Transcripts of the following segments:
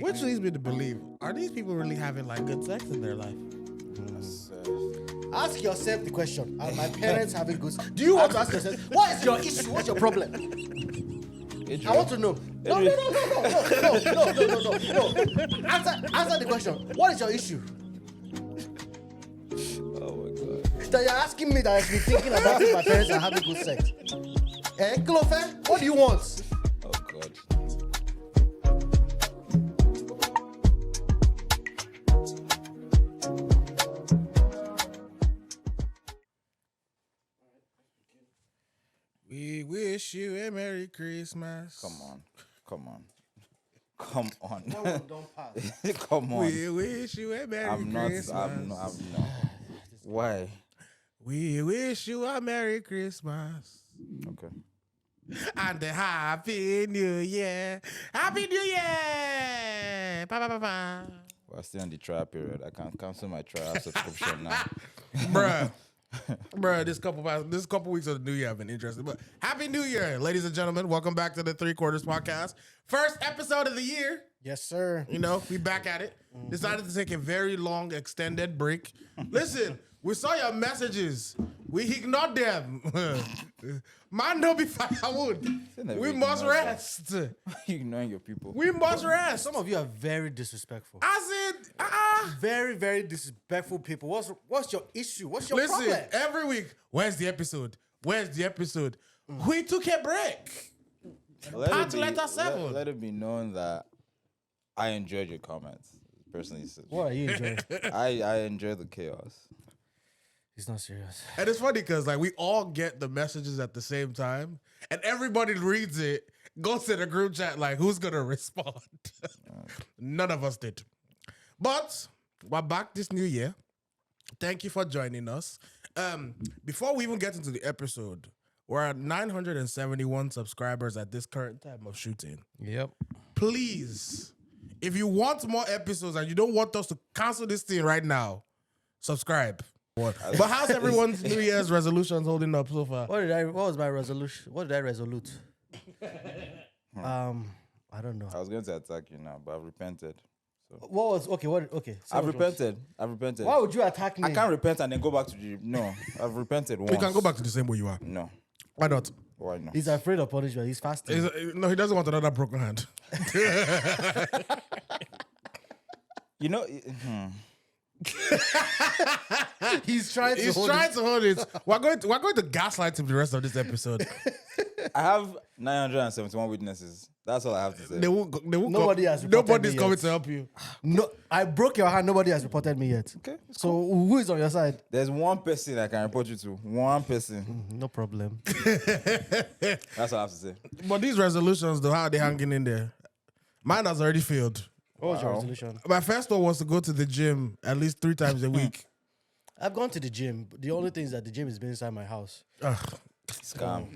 which leads me to believe, are these people really having like good sex in their life? Ask yourself the question. Are my parents having good sex? Do you want to ask yourself, what is your issue? What's your problem? I want to know. No. Answer the question. What is your issue? Oh my God. That you're asking me that I've been thinking about if my parents are having good sex. Clofe, what do you want? Oh God. We wish you a Merry Christmas. Come on. No, don't pass. Come on. We wish you a Merry Christmas. I'm not. Why? We wish you a Merry Christmas. Okay. And a Happy New Year. Happy New Year. Ba, ba, ba, ba. We're still in the trial period. I can cancel my trial subscription now. Bruh, this couple weeks of the new year have been interesting. But Happy New Year, ladies and gentlemen. Welcome back to the 3 Quarters Podcast. First episode of the year. Yes, sir. You know, we back at it. Decided to take a very long, extended break. Listen, we saw your messages. We ignored them. Man, don't be firewood. We must rest. You ignoring your people. We must rest. Some of you are very disrespectful. I said, Very, very disrespectful people. What's your issue? What's your listen, problem? every week, where's the episode? Where's the episode? We took a break. Let it be known that I enjoyed your comments. Personally, What are you enjoying? I enjoy the chaos. He's not serious. And it's funny because like we all get the messages at the same time, and everybody reads it, goes to the group chat like, who's gonna respond? None of us did. But we're back this new year. Thank you for joining us. Before we even get into the episode, we're at 971 subscribers at this current time of shooting. Yep. Please, if you want more episodes and you don't want us to cancel this thing right now, subscribe. But how's everyone's New Year's resolutions holding up so far? What was my resolution? What did I resolute? I don't know. I was going to attack you now, but I've repented. So. What was okay? I've repented. Why would you attack me? I can't repent and then go back to the. No, I've repented once. You can go back to the same way you are. No. Why not? Why not? He's afraid of punishment. He's fasting. No, he doesn't want another broken hand. You know. He's trying to hold it. We're going to gaslight him the rest of this episode. I have 971 witnesses. That's all I have to say. Nobody's coming to help you. No, I broke your hand. Nobody has reported me yet. Okay. So who is on your side? There's one person I can report you to. One person. No problem. That's all I have to say. But these resolutions, though, how are they hanging in there? Mine has already failed. What was your resolution? My first one was to go to the gym at least 3 times a week. I've gone to the gym. But the only thing is that the gym has been inside my house. Scam.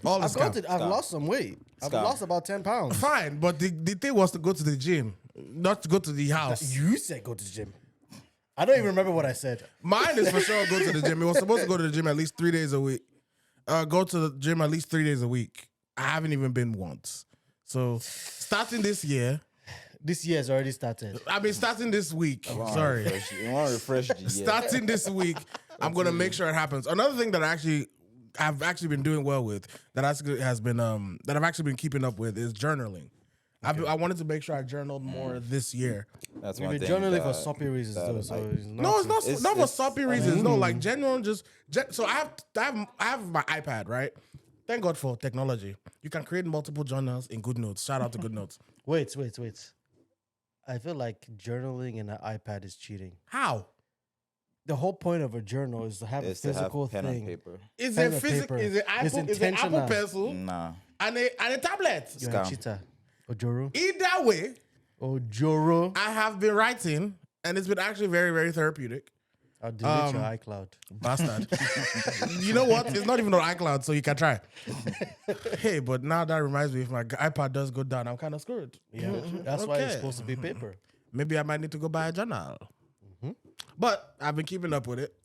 All the scam. I've lost some weight. I've lost about 10 pounds. Fine, but the thing was to go to the gym, not to go to the house. You said go to the gym. I don't even remember what I said. Mine is for sure go to the gym. It was supposed to go to the gym at least 3 days a week. Go to the gym at least 3 days a week. I haven't even been once. So starting this year. This year has already started. I mean, starting this week. Sorry. You want to refresh the year. Starting this week, I'm going to make sure it happens. Another thing that I've actually been doing well with, that I've actually been keeping up with, is journaling. Okay. I wanted to make sure I journaled more this year. That's We've one been thing. journaling for soppy reasons, though. So it's not for soppy reasons. No, like genuine. So I have my iPad, right? Thank God for technology. You can create multiple journals in GoodNotes. Shout out to GoodNotes. Wait. I feel like journaling in an iPad is cheating. How? The whole point of a journal is to have a physical pen thing. and paper. Is it physical? Is it Apple Pencil? Nah. And a tablet? You're a cheater. Ojoro. Either way, Ojoro. I have been writing, and it's been actually very, very therapeutic. I'll delete your iCloud. Bastard. You know what? It's not even on iCloud, so you can try. Hey, but now that reminds me, if my iPad does go down, I'm kind of screwed. Yeah, that's why it's supposed to be paper. Maybe I might need to go buy a journal. But I've been keeping up with it.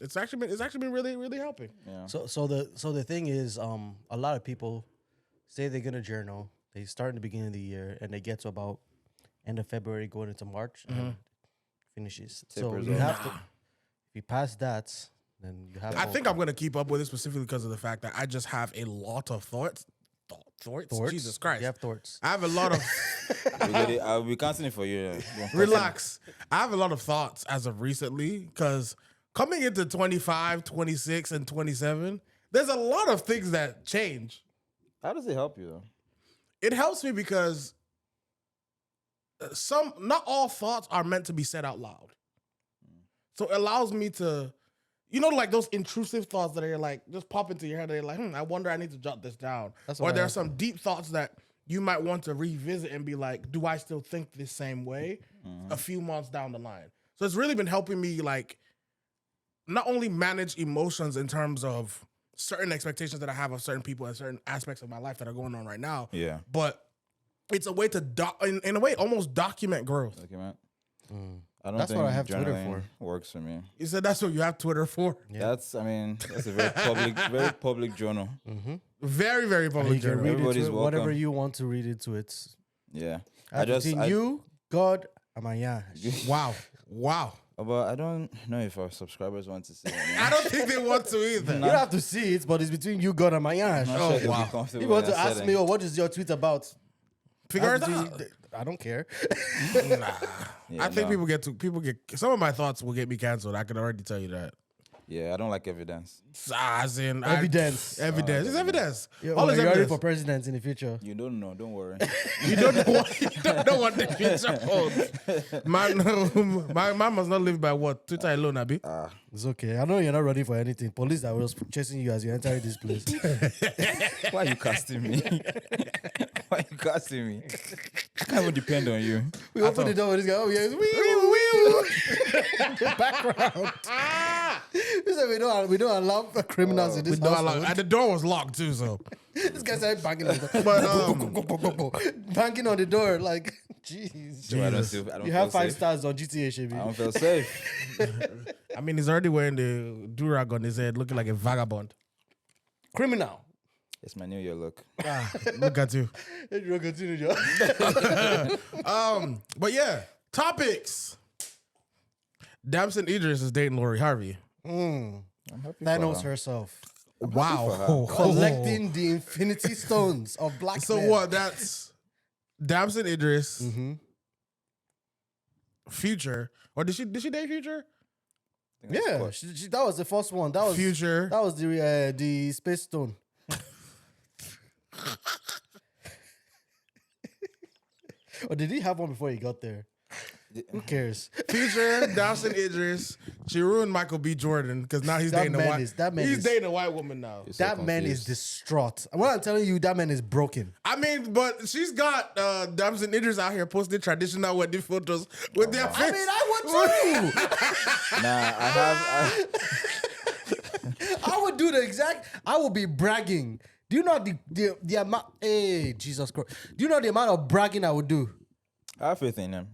It's actually been really, really helping. Yeah. So the thing is, a lot of people say they're gonna journal. They start in the beginning of the year and they get to about end of February, going into March, and finishes. So Tapers you off. have to, if you pass that, then you have. I think I'm gonna keep up with it specifically because of the fact that I just have a lot of thoughts. Thoughts? Jesus Christ! You have thoughts. I have a lot of. I'll be counting it for you. Relax. I have a lot of thoughts as of recently because coming into 25, 26, and 27, there's a lot of things that change. How does it help you though? It helps me because not all thoughts are meant to be said out loud. So it allows me to, like those intrusive thoughts that are like just pop into your head. They're like, I wonder I need to jot this down. Or there are some deep thoughts that you might want to revisit and be like, do I still think the same way a few months down the line? So it's really been helping me like not only manage emotions in terms of certain expectations that I have of certain people and certain aspects of my life that are going on right now. Yeah. But it's a way to, in a way, almost document growth. Document. I don't That's think what I have Twitter journaling for. works for me. You said that's what you have Twitter for? Yeah. That's a very public journal. Very, very You public can journal. read Everybody's into it, whatever welcome. you want to read into it. Yeah. Between you, God, and my Wow. But I don't know if our subscribers want to see it. I don't think they want to either. You don't have to see it, but it's between you, God, and my I'm not sure they'll wow. be comfortable If you want in to that ask setting. me, what is your tweet about? Figure it That's out. between- I don't care. Yeah, I think no. people get some of my thoughts will get me canceled. I can already tell you that. Yeah, I don't like evidence. As in Evidence. evidence. It's evidence. Yeah, All is you're ready evidence. for president in the future. You don't know. Don't worry. You don't know what the future holds. Man must not live by what Twitter alone, Abi. It's okay. I know you're not ready for anything. Police that was chasing you as you entered this place. Why are you casting me? Why are you casting me? I can't even depend on you. We opened the door with this guy. Oh, yes. The background. We said we don't allow criminals in this house. And the door was locked too, so. This guy started banging on the door. But Banging on the door like, jeez. So I don't You feel have 5 safe. stars on GTA, Shabi. I don't feel safe. I mean, he's already wearing the durag on his head, looking like a vagabond. Criminal. It's my New Year look. Look at you. Continue, Joe. But yeah, topics. Damson Idris is dating Lori Harvey. I'm happy Thanos for her. herself. Wow. Collecting the Infinity Stones of black So men. what? That's Damson Idris, Mm-hmm. Future, or did she date Future? I think that's Yeah, cool. that was the first one. That was Future. That was the Space Stone. Or did he have one before he got there? Who cares? Future, Damson Idris. She ruined Michael B. Jordan because now he's That dating a man white. is- that man he's is- dating a white woman now. He's so That man is confused. distraught. What I'm telling you, that man is broken. I mean, but she's got Damson Idris out here posting traditional wedding photos with their face. I mean, I would too. Nah, I would do the exact. I would be bragging. Do you know the amount? Hey, Jesus Christ! Do you know the amount of bragging I would do? I have faith in him.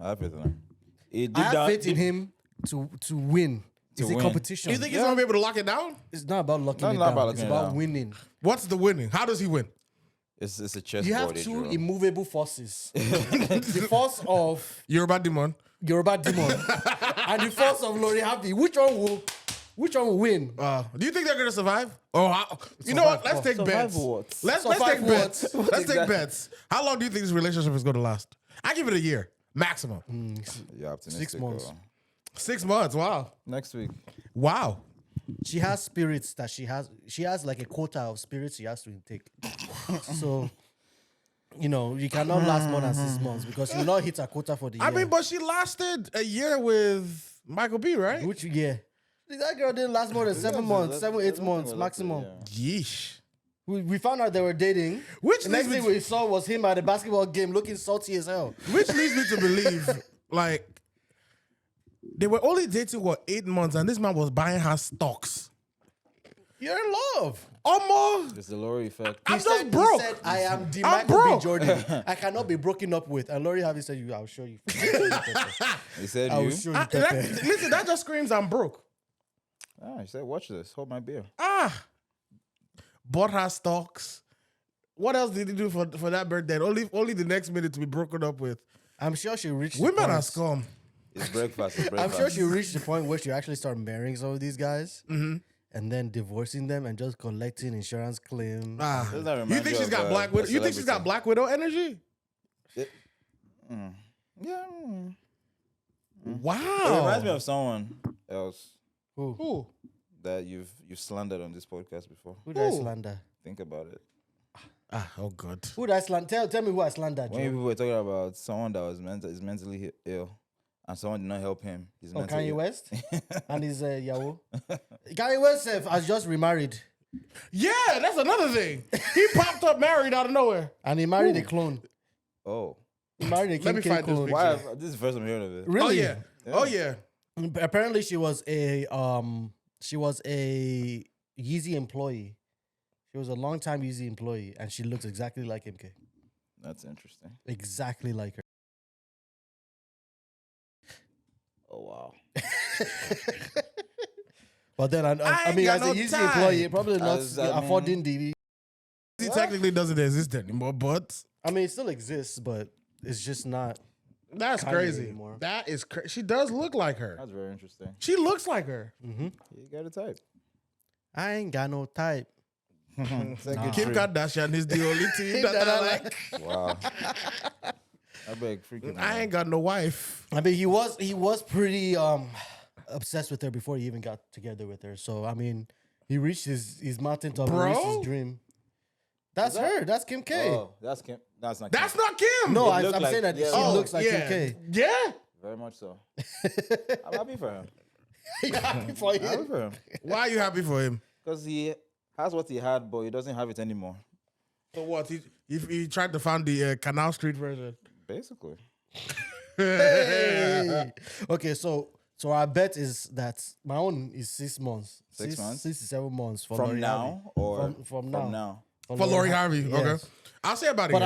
He I have faith in him to win. It's a win. competition. Do you think he's gonna be able to lock it down? It's not about locking Not it about down. locking It's it about down. winning. What's the winning? How does he win? It's a chess You have board. two immovable forces: the force of Yoruba demon. Yoruba demon and the force of Lori Harvey. Which one will win? Do you think they're gonna survive? Oh, you know what? Let's take Survive bets. what? Let's Survive take bets. what? Let's take bets. How long do you think this relationship is gonna last? I give it a year maximum. You're optimistic. 6 months. 6 months. Wow. Next week. Wow. She has spirits that she has like a quota of spirits she has to intake. So, you cannot last more than 6 months because you will not hit a quota for the year. I mean, but she lasted a year with Michael B, right? Which year? That girl didn't last more than 7 months, 8 months maximum. Yeesh. We found out they were dating. Which The next leads me thing we saw was him at the basketball game looking salty as hell. Which leads me to believe, like, they were only dating, 8 months, and this man was buying her stocks. You're in love. Almost. It's the Lori effect. I'm He just broke. said, I am the I'm Michael B. broke. Jordan. I cannot be broken up with. And Lori Harvey said, I'll show you. He said I will you. show you. That- Pepe. listen, that just screams I'm broke. He said, watch this. Hold my beer. Bought her stocks. What else did he do for that birthday? Only the next minute to be broken up with. I'm sure she reached. Women the are point, scum. It's breakfast. It's I'm breakfast. sure she reached the point where she actually started marrying some of these guys, and then divorcing them and just collecting insurance claims. Doesn't that You remind think she's of, got Black a Widow? You think she's got celebrity? Black Widow energy? Yeah. It Wow. reminds me of someone else Who? that you've slandered on this podcast before. Who did I Who? slander? Think about it. Oh God. Who did I slander? Tell me who I slandered. When Joe. people were talking about someone that was is mentally ill, and someone did not help him, he's Oh, mentally Kanye ill. West and his Yahoo. Kanye West has just remarried, Yeah, that's another thing. He popped up married out of nowhere. and he married a clone. Oh, He married a Let Kim me K find this clone. picture. why? This is the first I'm hearing of it. Really? Oh yeah. Oh yeah. Apparently, she was a Yeezy employee. She was a long-time Yeezy employee, and she looks exactly like MK. That's interesting. Exactly like her. Oh wow. But then, I ain't mean, got as no a Yeezy time. employee, probably not As, I affording the. He technically doesn't exist anymore, but I mean, it still exists, but it's just not. that's Kanye crazy. anymore. That is crazy. She does look like her. That's very interesting. She looks like her. You got a type. I ain't got no type. Second Kim tree. Kardashian is the only team that I like. Wow. I beg freaking. I ain't got no wife. I mean, he was pretty obsessed with her before he even got together with her. So I mean, he reached his mountaintop, he reached his Bro? dream. That's her. That's Kim K. Oh, that's Kim. That's not. That's Kim. not Kim. No, It I'm looked like- saying that yeah. she Oh, looks like yeah. Kim K. Yeah. Very much so. I'm happy for him. Yeah, for I'm happy you. for him Why are you happy for him? because he has what he had, but he doesn't have it anymore. So what? He tried to find the Canal Street version. Basically. Hey. Okay, so our bet is that my own is 6 months. 6 months? 6 to 7 months for From Lori now Harvey. or From now. For Lori Harvey. Yes. Okay. I'll say about it. But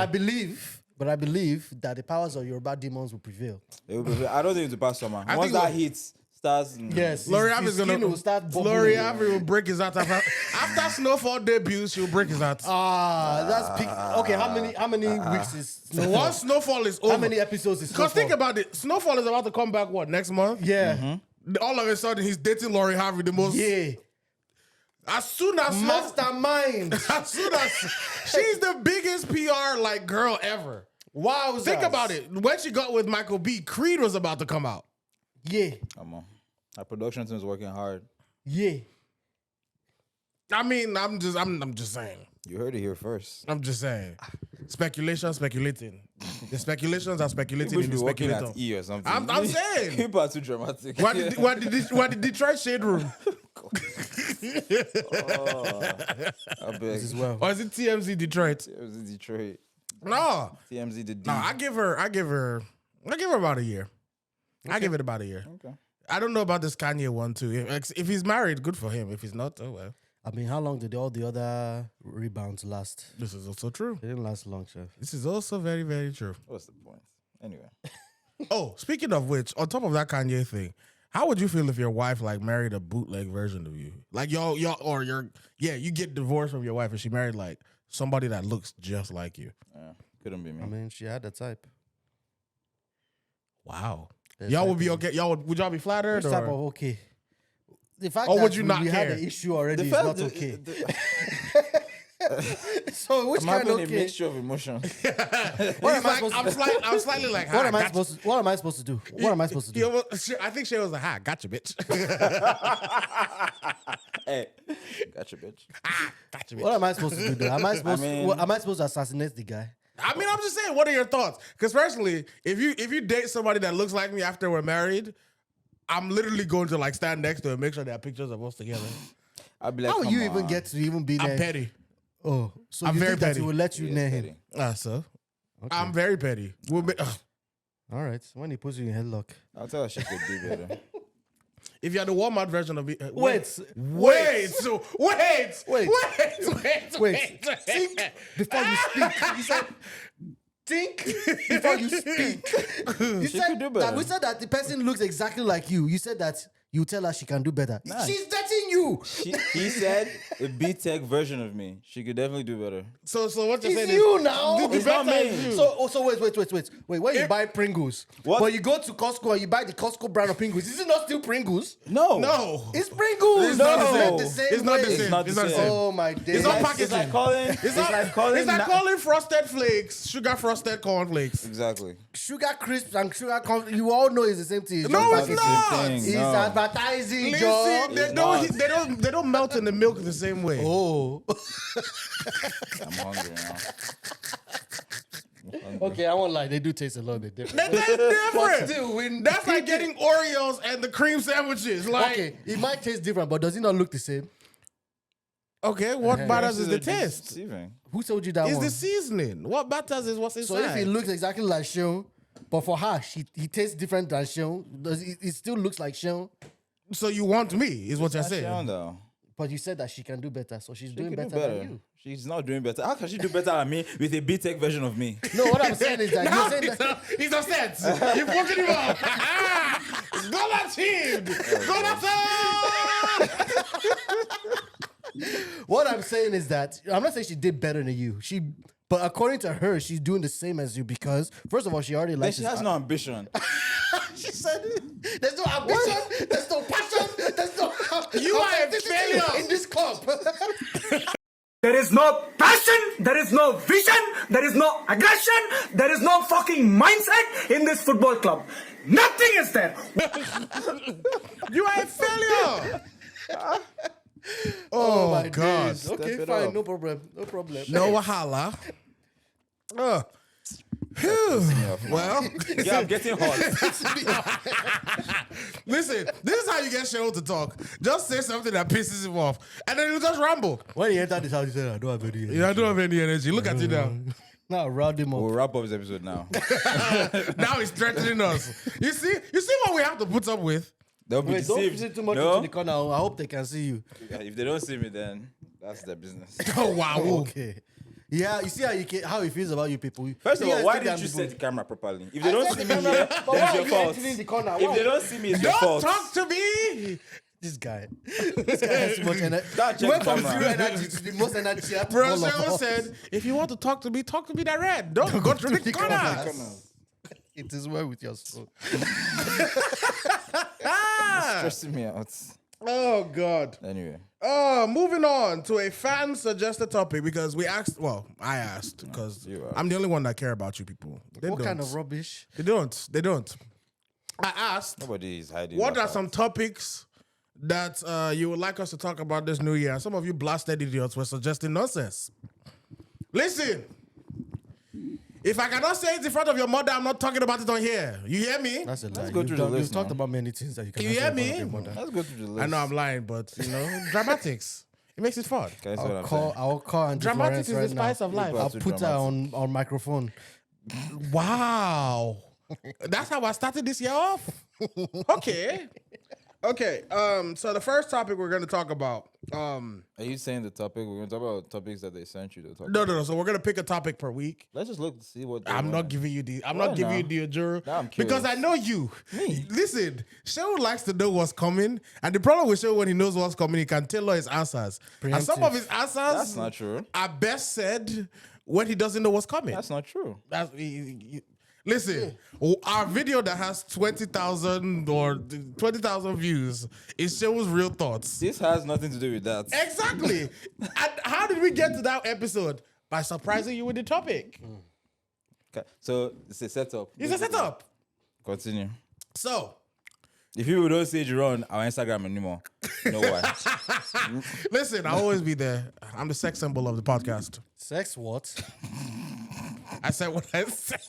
I believe that the powers of Yoruba demons will prevail. It will be, I don't think it's pass summer. I Once think that what- hits, starts. Yes, Lori his Harvey's skin gonna will start bubbling. Lori Harvey will break his heart after Snowfall debuts. She'll break his heart. That's peak. Okay, how many weeks is Snowfall? Once Snowfall is over, How many episodes is Because Snowfall? think about it, Snowfall is about to come back. What next month? Yeah, All of a sudden, he's dating Lori Harvey the most. yeah. As soon as Mastermind. as soon as she's the biggest PR like girl ever. Wow. Think about it. When she got with Michael B, Creed was about to come out. Yeah, Come on. Our production team is working hard. yeah. I mean, I'm just saying. You heard it here first. I'm just saying. Speculating. The speculations are speculating People in should the be working speculator. at E or something. I'm saying. People are too dramatic. What the Detroit Shade Room? I beg. As well. Or is it TMZ Detroit? It was in Detroit. No. TMZ the D. No, I give her about a year. I give it about a year. Okay. I don't know about this Kanye one too. If he's married, good for him. If he's not, oh well. I mean, how long did all the other rebounds last? This is also true. They didn't last long, chef. This is also very, very true. What's the point? Anyway. Oh, speaking of which, on top of that Kanye thing, how would you feel if your wife like married a bootleg version of you? Like you get divorced from your wife and she married like somebody that looks just like you. Couldn't be me. I mean, she had the type. Wow. There's Y'all type would be of- okay. Would y'all be flattered Which type or? of okay? The fact Or that would you not we had care? an issue already is fact- not okay. So which I'm kind having of a okay? mixture of emotions. What am I supposed to I'm slightly like, What "Ha, am I gotcha." supposed to? What am I supposed to do? What am I supposed to do? I think she was like, "Ha, gotcha, bitch." Hey, gotcha, bitch. Gotcha, bitch. What am I supposed to do? Though? Am I supposed? mean- Am I supposed to assassinate the guy? I mean, I'm just saying, what are your thoughts? Because personally, if you date somebody that looks like me after we're married, I'm literally going to like stand next to her and make sure there are pictures of us together. I'll be like, How will come you even on. get to even be there? I'm petty. Oh, so I'm you very think that petty. he will let you He is near him? petty. So Okay. I'm very petty. We'll All right. When he puts you in headlock. I'll tell her she could do better. if you're the Walmart version of it, Wait. Think before you speak. You said think before you speak. You She said could do that better. we said that the person looks exactly like you. You said that you tell her she can do better. Nah. She's dating you. He said a B-Tech version of me. She could definitely do better. So what you're It's saying you is now. do It's not better me. as you. So wait. When you buy Pringles, What? but you go to Costco and you buy the Costco brand of Pringles, is it not still Pringles? No. It's Pringles. It's not the same. It's the same It's not the way. same. It's not the same. Oh my days. It's not packaging. It's like calling. It's like calling. It's like calling Frosted Flakes sugar frosted cornflakes. Exactly. Sugar crisps and sugar corn. You all know it's the same thing. No, just it's packaging. not. Thing. It's No. advertising, Listen, Joe. they don't melt in the milk the same way. Oh. I'm hungry now. Okay, I won't lie. They do taste a little bit different. That's But different. still, when That's like getting Oreos and the cream sandwiches. Like, okay, it might taste different, but does it not look the same? okay, what matters is the This taste. deceiving. Who told you that It's one? the seasoning. What matters is what's inside. So if it looks exactly like Sean, but for her, he tastes different than Sean, does it still looks like Sean? So you want me, is what you're Not saying. Sharon, though. But you said that she can do better, so she's She doing could better, do than you. She's not doing better. How can she do better than me with a B-Tech version of me? No, what I'm saying is that Now you're saying that. he's upset. You've woken him up. Go that team. Go that What I'm saying is that I'm not saying she did better than you. But according to her, she's doing the same as you because first of all, she already Then likes. she has no ambition. She said, "There's no ambition, there's no passion, there's no." You are a authenticity failure. in this club. There is no passion, there is no vision, there is no aggression, there is no fucking mindset in this football club. Nothing is there. You are a failure. Oh my God. days. Okay, Step it fine, up. no problem, no problem. No wahala. Phew. Well, Yeah, I'm getting hot. listen, this is how you get Cheryl to talk. Just say something that pisses him off, and then he'll just ramble. When he entered this house, he said, "I don't have any." You don't have any energy. Look at you now. Now round him up. We'll wrap up this episode now. Now he's threatening us. You see what we have to put up with? They'll be Wait, don't deceived. sit too much No? into the corner. I hope they can see you. Yeah, if they don't see me, then that's their business. Oh wow. Okay. Yeah, you see how he feels about you people. First of You all, guys why think didn't I'm you the set good. the camera properly? If they don't set see the me camera, here, but then why it's are your you fault. entering the corner? If Why? they don't see me, it's your Don't fault. talk to me. This guy. This guy has too much energy. Can't He check went from camera. zero energy to the most energy at Bro, all of Cheryl us. said, if you want to talk to me direct. Don't go through the corners. It is well with your soul. Stressing me out. Oh God. Anyway, Moving on to a fan suggested topic because we asked. Well, I asked because you asked. I'm the only one that care about you people. They What don't. kind of rubbish? They don't. They don't. I asked, nobody is hiding. what that are fact. some topics that you would like us to talk about this new year? Some of you blasted idiots were suggesting nonsense. Listen, if I cannot say it in front of your mother, I'm not talking about it on here. You hear me? That's a lie. go through the You've list talked now. about many things that you can You hear me? Let's go through the list. I know I'm lying, but dramatics. It makes it fun. Can I say what I'm I'll call Auntie Dramatics Florence is the right spice now. of life. People are I'll too put her dramatic. on microphone. Wow. That's how I started this year off. Okay. Okay. So the first topic we're gonna talk about. Are you saying the topic? We're going to talk about topics that they sent you to talk No, about. no. So we're gonna pick a topic per week. Let's just look to see what they I'm want. not giving you the. I'm Why not giving not? you the juror Now I'm because curious. I know you. Listen, Sheryl likes to know what's coming, and the problem with Sheryl when he knows what's coming, he can tailor his answers. And some of his answers That's not true. are best said when he doesn't know what's coming. That's not true. Listen, our video that has 20,000 or 20,000 views is Cheryl's real thoughts. This has nothing to do with that. Exactly. And how did we get to that episode? By surprising you with the topic. Okay, so it's a setup. It's a setup. Continue. So, If people don't see you on our Instagram anymore, you know why? listen, I'll always be there. I'm the sex symbol of the podcast. Sex what? I said what I said.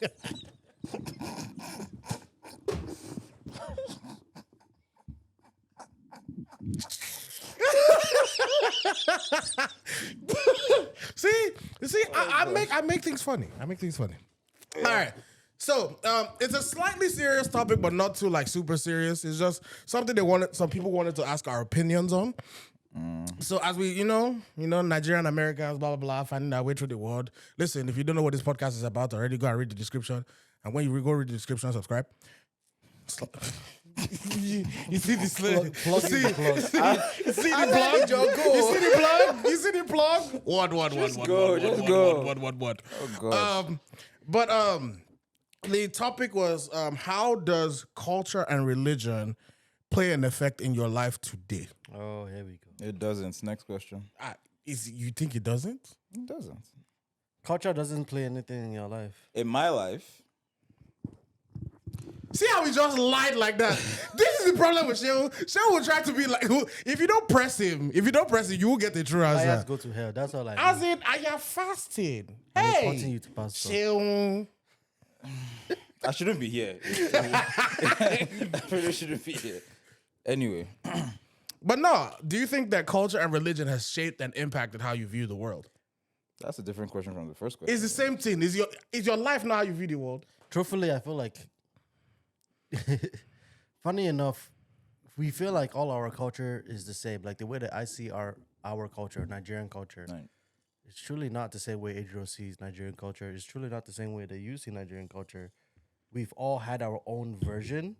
See, I make things funny. I make things funny. All right. So it's a slightly serious topic, but not too like super serious. It's just something some people wanted to ask our opinions on. So as we, Nigerian Americans, blah, blah, blah, finding our way through the world. Listen, if you don't know what this podcast is about already, go and read the description. And when you go read the description, subscribe. You see the slit? Plug in the plug. You see the plug? You see the plug? You see the plug? One. Oh God. The topic was how does culture and religion play an effect in your life today? Oh, here we go. It doesn't. Next question. You think it doesn't? It doesn't. Culture doesn't play anything in your life. In my life, See how he just lied like that? This is the problem with Shehu. Shehu will try to be like, if you don't press him, you will get the true Liars answer. go to hell. That's all I As know. in, I am fasting. I'm Hey, reporting you to pastor. Shehu. I shouldn't be here. I really shouldn't be here. Anyway, But no, do you think that culture and religion has shaped and impacted how you view the world? that's a different question from the first question. It's the same thing. Is your life not how you view the world? Truthfully, I feel like, funny enough, we feel like all our culture is the same. Like the way that I see our culture, Nigerian culture, Right. it's truly not the same way Adriel sees Nigerian culture. It's truly not the same way that you see Nigerian culture. We've all had our own version,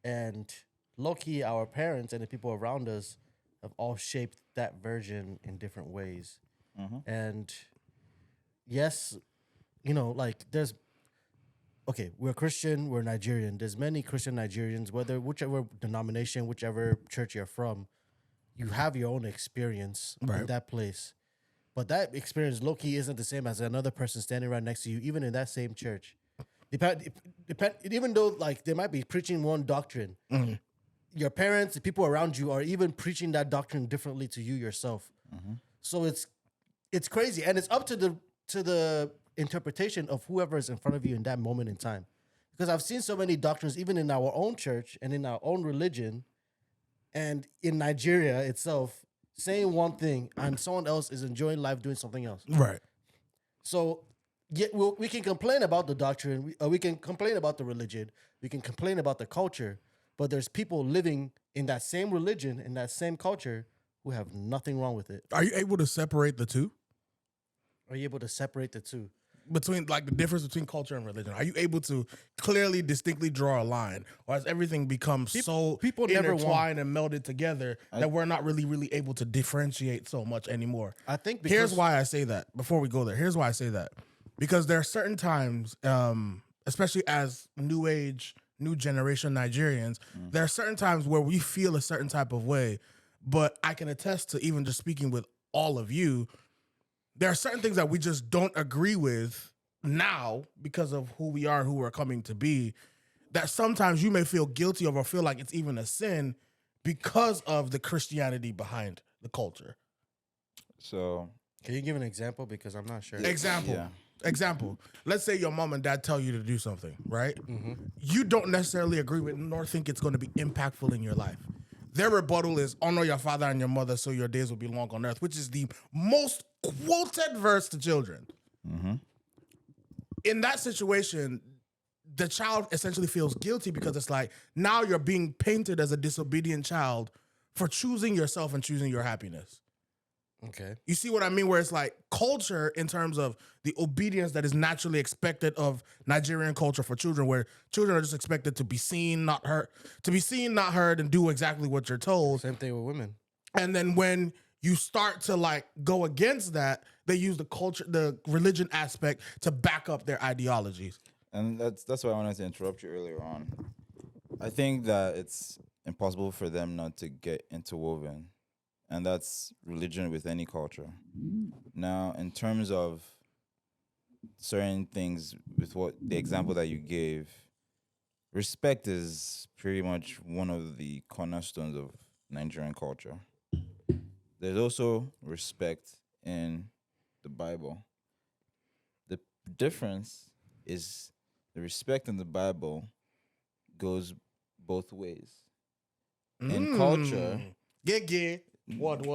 and low-key, our parents and the people around us have all shaped that version in different ways. And yes, like we're Christian, we're Nigerian. There's many Christian Nigerians, whichever denomination, whichever church you're from, you have your own experience in that place. But that experience, low-key, isn't the same as another person standing right next to you, even in that same church. Even though like they might be preaching one doctrine, your parents, the people around you are even preaching that doctrine differently to you yourself. So it's crazy, and it's up to the interpretation of whoever is in front of you in that moment in time. Because I've seen so many doctrines, even in our own church and in our own religion, and in Nigeria itself, saying one thing and someone else is enjoying life doing something else. Right. So we can complain about the doctrine, we can complain about the religion, we can complain about the culture, but there's people living in that same religion, in that same culture, who have nothing wrong with it. Are you able to separate the two? Are you able to separate the two? Between like the difference between culture and religion? Are you able to clearly, distinctly draw a line? Or has everything become so people never intertwined and melded together that we're not really able to differentiate so much anymore? I think Here's why I say that. Before we go there, here's why I say that. Because there are certain times, especially as new age, new generation Nigerians, there are certain times where we feel a certain type of way. But I can attest to, even just speaking with all of you, there are certain things that we just don't agree with now because of who we are and who we're coming to be, that sometimes you may feel guilty of or feel like it's even a sin because of the Christianity behind the culture. So, can you give an example? Because I'm not sure. Example. Let's say your mom and dad tell you to do something, right? You don't necessarily agree with nor think it's going to be impactful in your life. Their rebuttal is honor your father and your mother so your days will be long on earth, which is the most quoted verse to children. In that situation, the child essentially feels guilty because it's like, now you're being painted as a disobedient child for choosing yourself and choosing your happiness. Okay. You see what I mean? Where it's like culture in terms of the obedience that is naturally expected of Nigerian culture for children, where children are just expected to be seen, not heard, and do exactly what you're told. Same thing with women. And then when you start to like go against that, they use the culture, the religion aspect to back up their ideologies. and that's why I wanted to interrupt you earlier on. I think that it's impossible for them not to get interwoven, and that's religion with any culture. Now, in terms of certain things, with what the example that you gave, respect is pretty much one of the cornerstones of Nigerian culture. There's also respect in the Bible. The difference is the respect in the Bible goes both ways. In culture, What?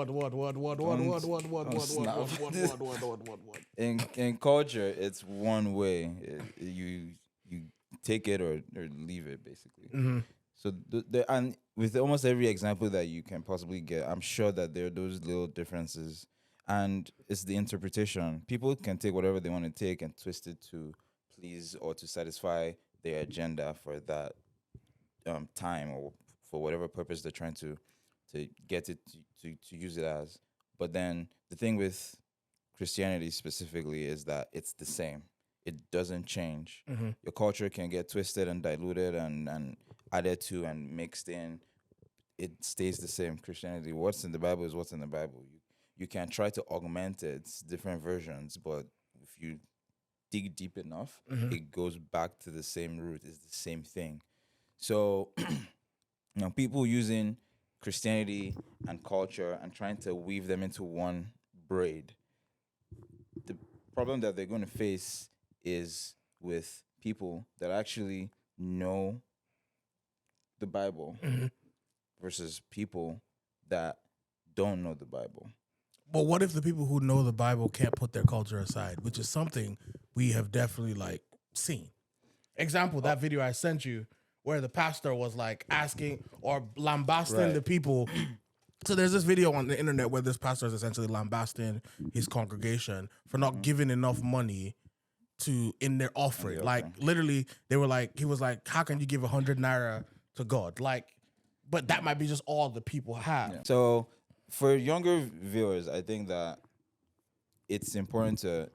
in culture, it's one way. You take it or leave it, basically. So and with almost every example that you can possibly get, I'm sure that there are those little differences, and it's the interpretation. People can take whatever they want to take and twist it to please or to satisfy their agenda for that time or for whatever purpose they're trying to get it to use it as. But then the thing with Christianity specifically is that it's the same. It doesn't change. Your culture can get twisted and diluted and added to and mixed in. It stays the same. Christianity, what's in the Bible is what's in the Bible. You can try to augment its different versions, but if you dig deep enough, it goes back to the same root. It's the same thing. So, people using Christianity and culture and trying to weave them into one braid. The problem that they're going to face is with people that actually know the Bible versus people that don't know the Bible. But what if the people who know the Bible can't put their culture aside, which is something we have definitely seen. Example, that video I sent you where the pastor was asking or lambasting the people. So there's this video on the internet where this pastor is essentially lambasting his congregation for not giving enough money in their offering. Literally, they were he was how can you give 100 naira to God? But that might be just all the people have. Yeah. So for younger viewers, I think that it's important to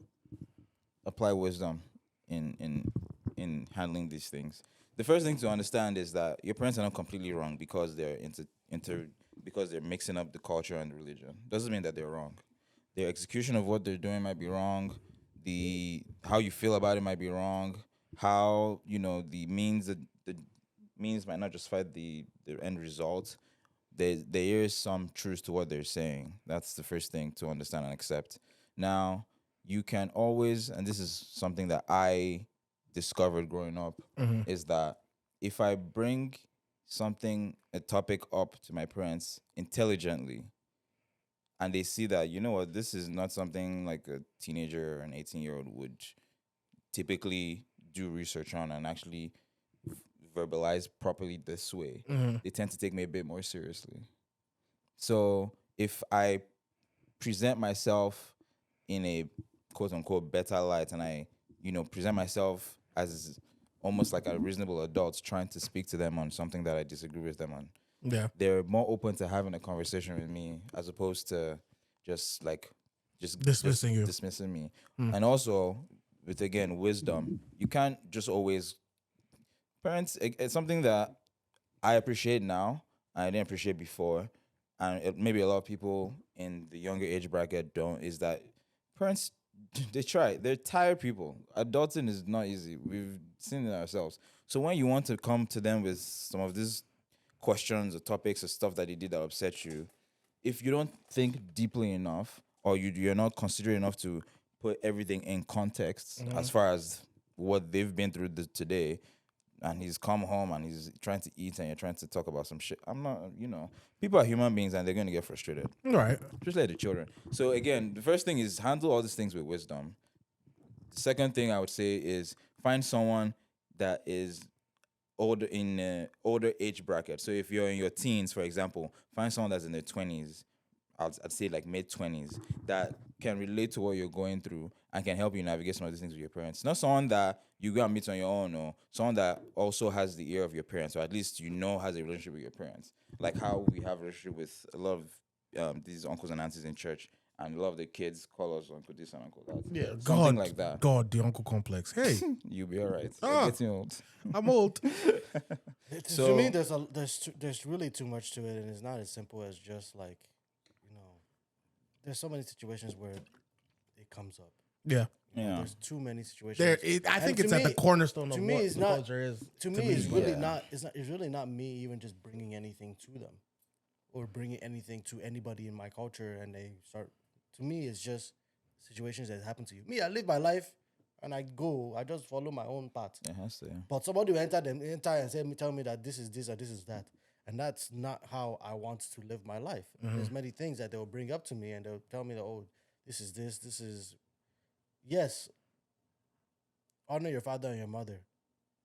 apply wisdom in handling these things. The first thing to understand is that your parents are not completely wrong because they're because they're mixing up the culture and the religion. Doesn't mean that they're wrong. Their execution of what they're doing might be wrong. How you feel about it might be wrong. How the means might not justify the end result. There is some truth to what they're saying. That's the first thing to understand and accept. Now, you can always, and this is something that I discovered growing up, is that if I bring a topic up to my parents intelligently, and they see that, this is not something like a teenager or an 18-year-old would typically do research on and actually verbalize properly this way, they tend to take me a bit more seriously. So if I present myself in a quote unquote better light and I, present myself as almost like a reasonable adult trying to speak to them on something that I disagree with them on, they're more open to having a conversation with me as opposed to just dismissing me. And also with, again, wisdom, you can't just always parents, it's something that I appreciate now, and I didn't appreciate before, and maybe a lot of people in the younger age bracket don't, is that parents, they try. They're tired people. Adulting is not easy. We've seen it ourselves. So when you want to come to them with some of these questions or topics or stuff that they did that upset you, if you don't think deeply enough or you're not considerate enough to put everything in context as far as what they've been through today, and he's come home and he's trying to eat and you're trying to talk about some shit. I'm not, people are human beings and they're going to get frustrated. Right. Just like the children. So again, the first thing is handle all these things with wisdom. The second thing I would say is find someone that is older in older age bracket. So if you're in your teens, for example, find someone that's in their 20s, I'd say like mid-20s, that can relate to what you're going through and can help you navigate some of these things with your parents. Not someone that you go and meet on your own, or someone that also has the ear of your parents, or at least has a relationship with your parents. Like how we have a relationship with a lot of these uncles and aunties in church, and a lot of the kids call us uncle this and uncle that. Yeah, something like that. God, the uncle complex. Hey, You'll be all right. Ah. You're getting old. I'm old. To me, there's really too much to it, and it's not as simple as just there's so many situations where it comes up. Yeah. Yeah. There's too many situations. I think And it's to at the me- cornerstone of to me, what it's the not- culture is. To me, it's really yeah. not. It's really not me even just bringing anything to them, or bringing anything to anybody in my culture, and they start. To me, it's just situations that happen to you. Me, I live my life, and I just follow my own path. It has to. Yeah. But somebody will enter and tell me that this is this or this is that. And that's not how I want to live my life. There's many things that they'll bring up to me and they'll tell me that, oh, this is, yes, honor your father and your mother,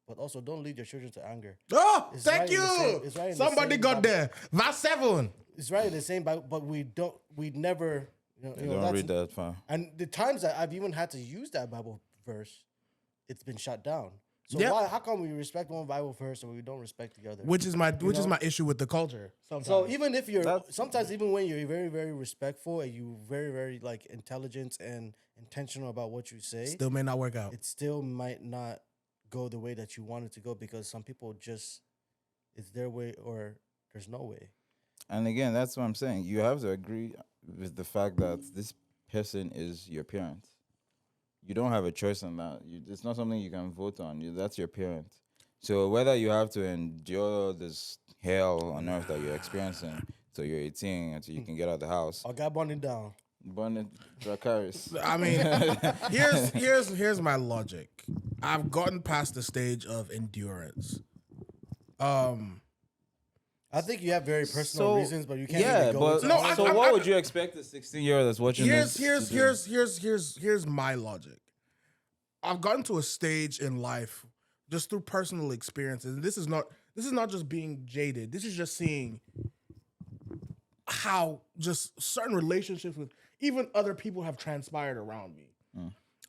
but also don't lead your children to anger. Oh, It's thank right in you. the same- it's right in the Somebody same got Bible. there. Verse 7. It's right in the same Bible, but we never, Don't that's- read that far. And the times that I've even had to use that Bible verse, it's been shut down. So Yep. why? How come we respect one Bible verse and we don't respect the other? Which is my issue with the culture. Sometimes. So even if you're That's- sometimes even when you're very very respectful and you very very like intelligent and intentional about what you say, still may not work out. it still might not go the way that you want it to go because some people just it's their way or there's no way. And again, that's what I'm saying. You have to agree with the fact that this person is your parent. You don't have a choice on that. It's not something you can vote on. That's your parent. So whether you have to endure this hell on earth that you're experiencing till you're 18 until you can get out of the house, I got burning down. Bonnet Dracarys. I mean, here's my logic. I've gotten past the stage of endurance. I think you have very personal reasons, but you can't Yeah, really go but into No, all of so them. what would you expect a 16-year-old that's watching this? Here's my logic. I've gotten to a stage in life just through personal experiences, and this is not just being jaded. This is just seeing how just certain relationships with even other people have transpired around me.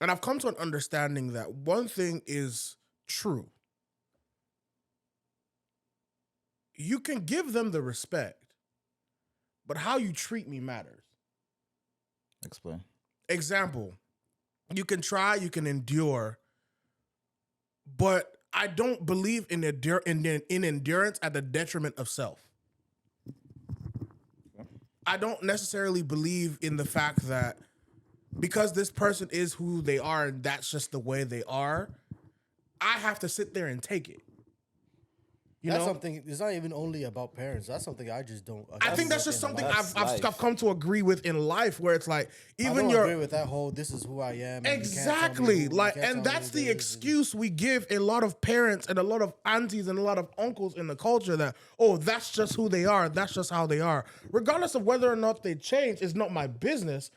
And I've come to an understanding that one thing is true. You can give them the respect, but how you treat me matters. Explain. Example, you can try, you can endure, but I don't believe in endurance at the detriment of self. I don't necessarily believe in the fact that because this person is who they are and that's just the way they are, I have to sit there and take it. That's something. It's not even only about parents. That's something I just don't. I think that's just something That's I've life. come to agree with in life, where it's like I even don't agree with that whole. This is who I am. and you can't tell me exactly who- you like, can't and tell me that's the this, and- excuse we give a lot of parents and a lot of aunties and a lot of uncles in the culture that that's just who they are, that's just how they are, regardless of whether or not they change. It's not my business.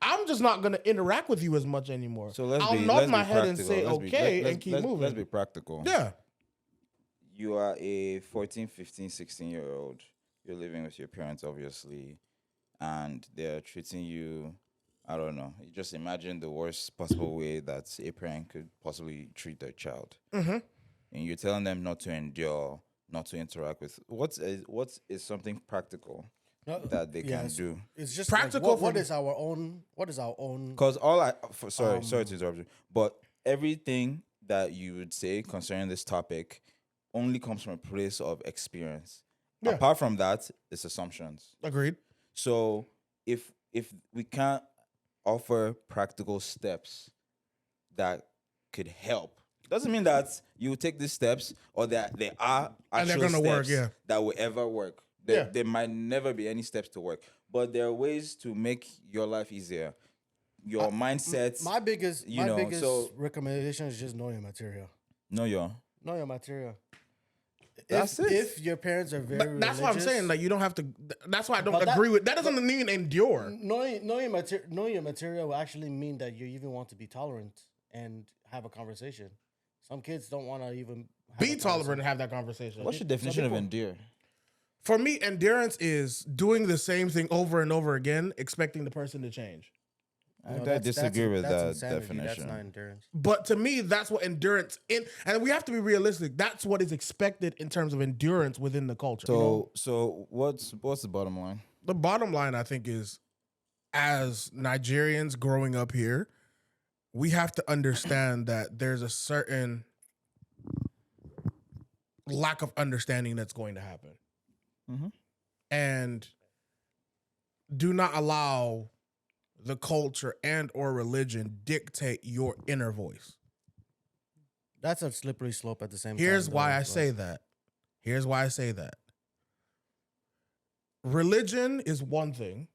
I'm just not gonna interact with you as much anymore. So let's I'll be, nod let's my be head and practical. say Let's be- okay let's- and keep let's- moving. Let's be practical. Yeah. You are a 14, 15, 16-year-old. You're living with your parents, obviously, and they're treating you, I don't know. You just imagine the worst possible way that a parent could possibly treat their child. And you're telling them not to endure, not to interact with. What is something practical No, that they can yes. do? It's just Practical Like, what from- is our own? What is our own? Because sorry to interrupt you, but everything that you would say concerning this topic only comes from a place of experience. Yeah. Apart from that, it's assumptions. Agreed. So if we can't offer practical steps that could help, doesn't mean that you take these steps or that there are And they're actual gonna work, steps yeah. that will ever work. There might never be any steps to work, but there are ways to make your life easier. Your mindset. My biggest, you know, so- recommendation is just know your material. No, yo. Know your material. That's if, it. If your parents are very, But that's what I'm saying. religious, Like you don't have to. That's why I don't But that- agree with. That doesn't mean endure. know your material will actually mean that you even want to be tolerant and have a conversation. Some kids don't want to even have Be a tolerant and have that conversation. What's your definition of people- endure? For me, endurance is doing the same thing over and over again, expecting the person to change. I disagree with that insanity. definition. That's not endurance. But to me, that's what endurance and we have to be realistic. That's what is expected in terms of endurance within the culture. So what's the bottom line? The bottom line, I think, is as Nigerians growing up here, we have to understand that there's a certain lack of understanding that's going to happen. And do not allow the culture and or religion dictate your inner voice. That's a slippery slope at the same time. Here's though, why I but- say that. Here's why I say that. Religion is one thing.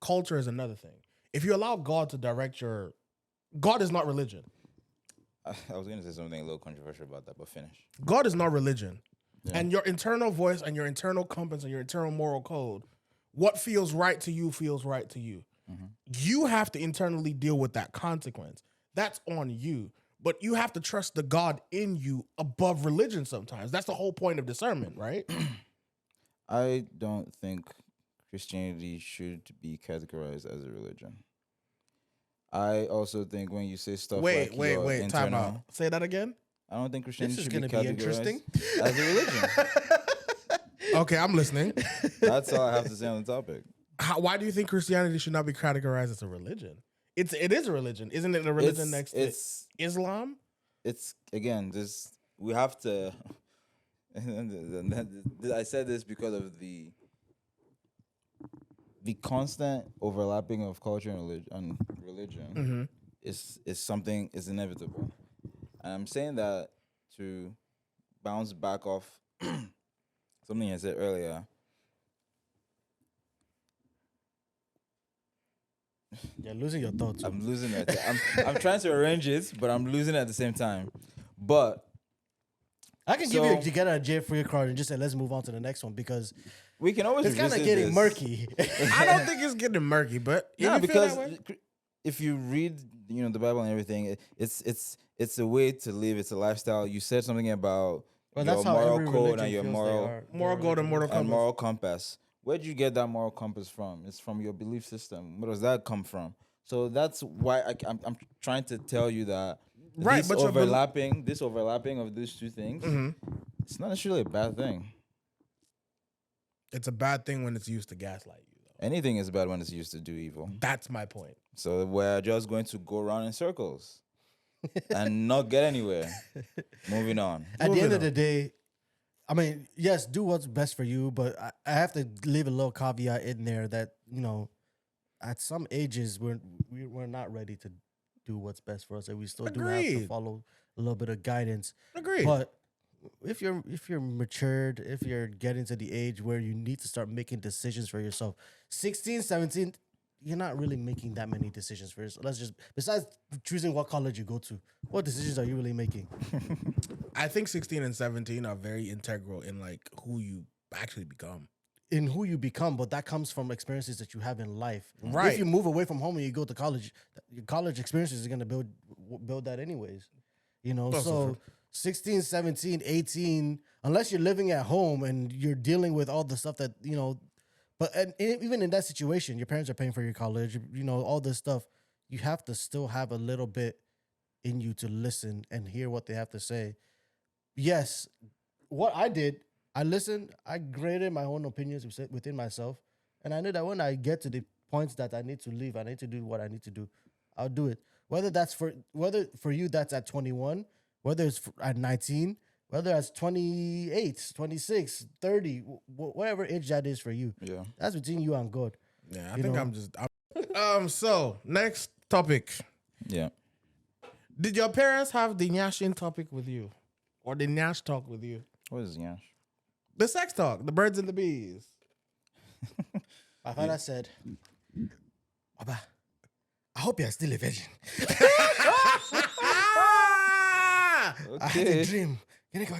Culture is another thing. If you allow God to direct God is not religion. I was going to say something a little controversial about that, but finish. God is not religion. Yeah. And your internal voice and your internal compass and your internal moral code, what feels right to you feels right to you. You have to internally deal with that consequence. That's on you. But you have to trust the God in you above religion sometimes. That's the whole point of discernment, right? I don't think Christianity should be categorized as a religion. I also think when you say stuff Wait, like wait, your wait. Time internal, out. Say that again. I don't think Christianity This is should be gonna be categorized interesting. as a religion. Okay, I'm listening. That's all I have to say on the topic. Why do you think Christianity should not be categorized as a religion? It is a religion, isn't it? A religion next to Islam. It's again, just we have to. I said this because of the constant overlapping of culture and religion is something is inevitable, and I'm saying that to bounce back off something I said earlier. You're losing your thoughts. I'm losing it. I'm trying to arrange it, but I'm losing it at the same time. But I can give you to get a jail-free card and just say let's move on to the next one because we can always. it's kind of revisit getting this. murky. I don't think it's getting murky, but Yeah, if you feel because that way- if you read, the Bible and everything, it's a way to live. It's a lifestyle. You said something about Well, your that's how moral every code religion and your feels they moral are. moral gold and moral and compass. moral compass. Where'd you get that moral compass from? It's from your belief system. Where does that come from? So that's why I'm trying to tell you that Right, this but your overlapping of these two things, it's not necessarily a bad thing. It's a bad thing when it's used to gaslight you, though. Anything is bad when it's used to do evil. That's my point. So we're just going to go around in circles and not get anywhere. Moving on. At the Moving end of on. the day, I mean, yes, do what's best for you, but I have to leave a little caveat in there that at some ages we're not ready to do what's best for us, and we still do have to Agreed. follow a little bit of guidance. Agreed. But if you're matured, if you're getting to the age where you need to start making decisions for yourself, 16, 17, you're not really making that many decisions for yourself. Besides choosing what college you go to, what decisions are you really making? I think 16 and 17 are very integral in like who you actually become. In who you become, but that comes from experiences that you have in life. Right. If you move away from home and you go to college, your college experiences are going to build that anyways. Also So true. 16, 17, 18, unless you're living at home and you're dealing with all the stuff that, but even in that situation, your parents are paying for your college, all this stuff, you have to still have a little bit in you to listen and hear what they have to say. Yes, what I did, I listened, I graded my own opinions within myself, and I knew that when I get to the points that I need to leave, I need to do what I need to do, I'll do it. Whether for you that's at 21, whether it's at 19, whether it's 28, 26, 30, whatever age that is for you. Yeah. That's between you and God. Yeah, I You think know? I'm so next topic. Yeah. Did your parents have the nyashing topic with you? Or the nyash talk with you? What is Yash? The sex talk, the birds and the bees. My father said, Baba, I hope you're still a virgin. Ah! I had a dream. Can I go? I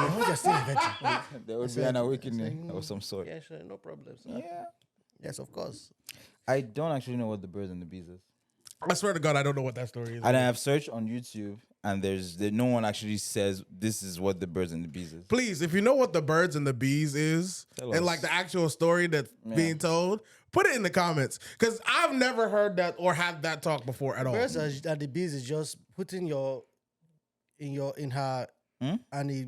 hope you're still a virgin. There would be an awakening of some sort. Yeah, sure, no problem. Sir. Yeah. Yes, of course. I don't actually know what the birds and the bees is. I swear to God, I don't know what that story is. And I have searched on YouTube, and no one actually says this is what the birds and the bees is. Please, if you know what the birds and the bees is, Tell and us. like the actual story that's being told, put it in the comments. Because I've never heard that or had that talk before at all. Birds and the bees is just putting in her and he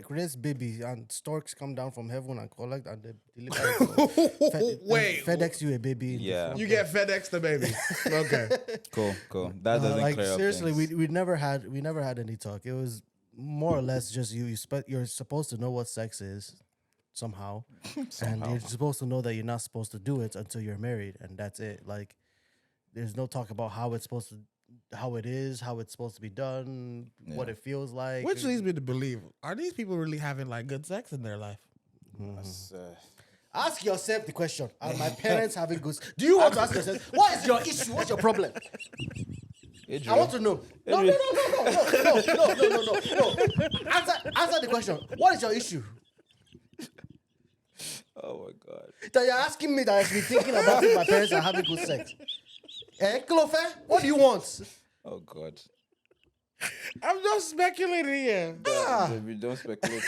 creates baby and storks come down from heaven and collect and they deliver it. Wait. FedEx you a baby. Yeah. You get FedEx the baby. Okay. Cool. That doesn't like clear seriously, up things. we never had any talk. It was more or less just you're supposed to know what sex is somehow. And you're supposed to know that you're not supposed to do it until you're married, and that's it. Like there's no talk about how it's supposed to how it is, how it's supposed to be done, what it feels like. Which leads me to believe, are these people really having like good sex in their life? That's, Ask yourself the question: are my parents having good? Do you want to ask yourself what is your issue? What's your problem? Adrian, I want to know. No. Answer the question. What is your issue? Oh my God. That you're asking me that I've been thinking about if my parents are having good sex. Clofe, what do you want? Oh God. I'm just speculating here. We don't speculate.